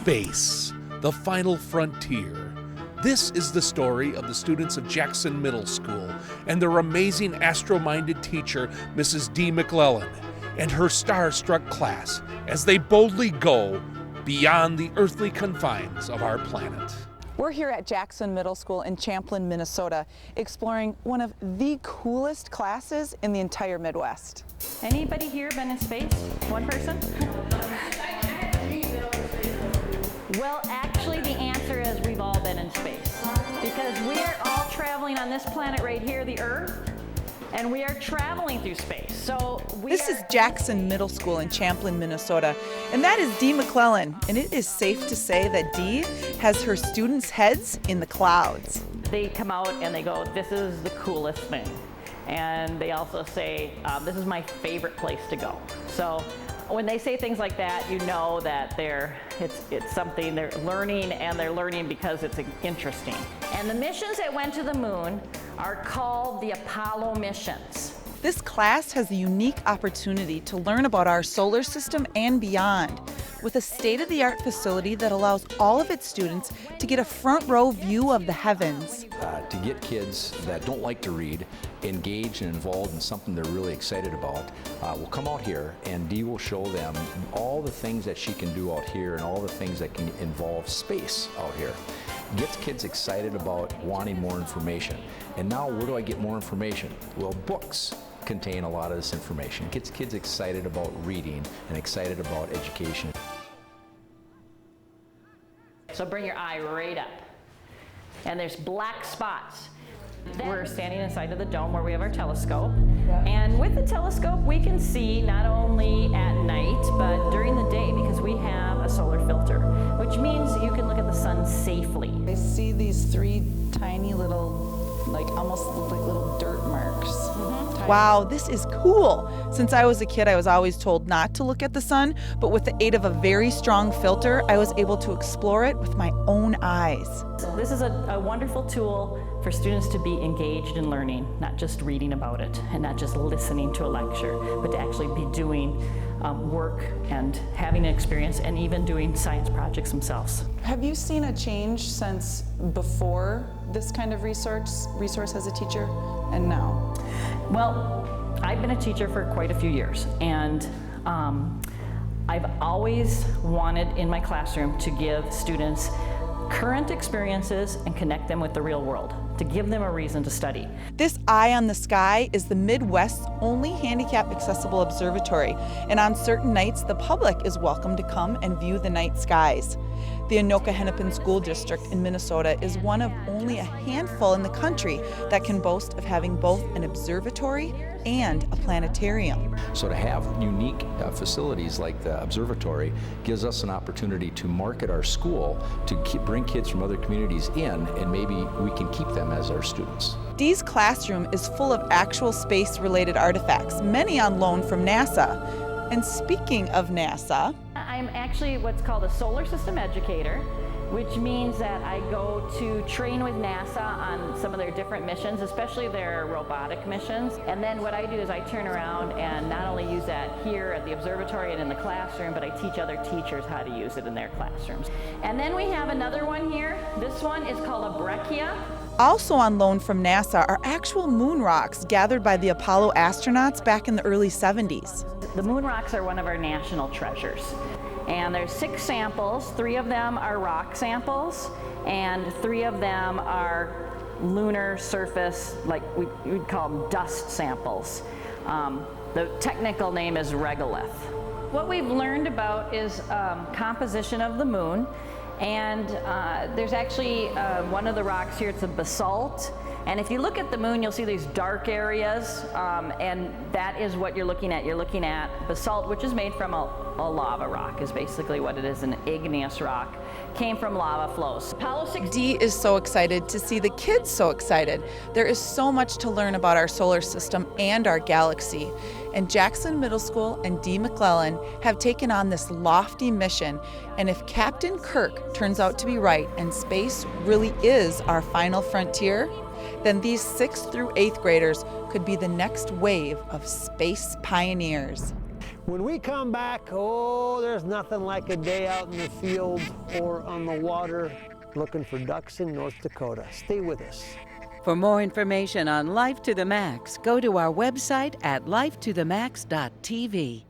Space, the final frontier. This is the story of the students of Jackson Middle School and their amazing astro-minded teacher, Mrs. D. McLellan, and her star-struck class as they boldly go beyond the earthly confines of our planet. We're here at Jackson Middle School in Champlin, Minnesota, exploring one of the coolest classes in the entire Midwest. Anybody here been in space? One person? Well, actually the answer is we've all been in space. Because we are all traveling on this planet right here, the Earth, and we are traveling through space. So This is Jackson Middle School in Champlin, Minnesota, and that is Dee McLellan. And it is safe to say that Dee has her students' heads in the clouds. They come out and they go, this is the coolest thing. And they also say, this is my favorite place to go. So when they say things like that, you know that it's something they're learning, and they're learning because it's interesting. And the missions that went to the moon are called the Apollo missions. This class has the unique opportunity to learn about our solar system and beyond, with a state-of-the-art facility that allows all of its students to get a front-row view of the heavens. To get kids that don't like to read engaged and involved in something they're really excited about, we'll come out here and Dee will show them all the things that she can do out here and all the things that can involve space out here. Gets kids excited about wanting more information. And now where do I get more information? Well, books contain a lot of this information. It gets kids excited about reading and excited about education. So bring your eye right up. And there's black spots. We're standing inside of the dome where we have our telescope. And with the telescope, we can see not only at night, but during the day, because we have a solar filter, which means you can look at the sun safely. I see these three tiny little, almost look like little dirt marks. Wow, this is cool. Since I was a kid, I was always told not to look at the sun, but with the aid of a very strong filter, I was able to explore it with my own eyes. This is a wonderful tool for students to be engaged in learning, not just reading about it and not just listening to a lecture, but to actually be doing work and having an experience and even doing science projects themselves. Have you seen a change since before this kind of resource as a teacher and now? Well, I've been a teacher for quite a few years, and I've always wanted in my classroom to give students current experiences and connect them with the real world, to give them a reason to study. This Eye on the Sky is the Midwest's only handicap-accessible observatory, and on certain nights, the public is welcome to come and view the night skies. The Anoka-Hennepin School District in Minnesota is one of only a handful in the country that can boast of having both an observatory and a planetarium. So to have unique facilities like the observatory gives us an opportunity to market our school, to bring kids from other communities in, and maybe we can keep them as our students. Dee's classroom is full of actual space-related artifacts, many on loan from NASA. And speaking of NASA, I'm actually what's called a solar system educator, which means that I go to train with NASA on some of their different missions, especially their robotic missions. And then what I do is I turn around and not only use that here at the observatory and in the classroom, but I teach other teachers how to use it in their classrooms. And then we have another one here. This one is called a breccia. also on loan from NASA, are actual moon rocks gathered by the Apollo astronauts back in the early 70s. The moon rocks are one of our national treasures. And there's 6 samples. 3 of them are rock samples, and 3 of them are lunar surface, like we'd call them dust samples. The technical name is regolith. What we've learned about is composition of the moon, and there's actually one of the rocks here, it's a basalt. And if you look at the moon, you'll see these dark areas, and that is what you're looking at. You're looking at basalt, which is made from a lava rock, is basically what it is, an igneous rock. Came from lava flows. Apollo 16. Dee is so excited to see the kids so excited. There is so much to learn about our solar system and our galaxy. And Jackson Middle School and Dee McLellan have taken on this lofty mission. And if Captain Kirk turns out to be right and space really is our final frontier, then these 6th through 8th graders could be the next wave of space pioneers. When we come back, oh, there's nothing like a day out in the field or on the water looking for ducks in North Dakota. Stay with us. For more information on Life to the Max, go to our website at lifetothemax.tv.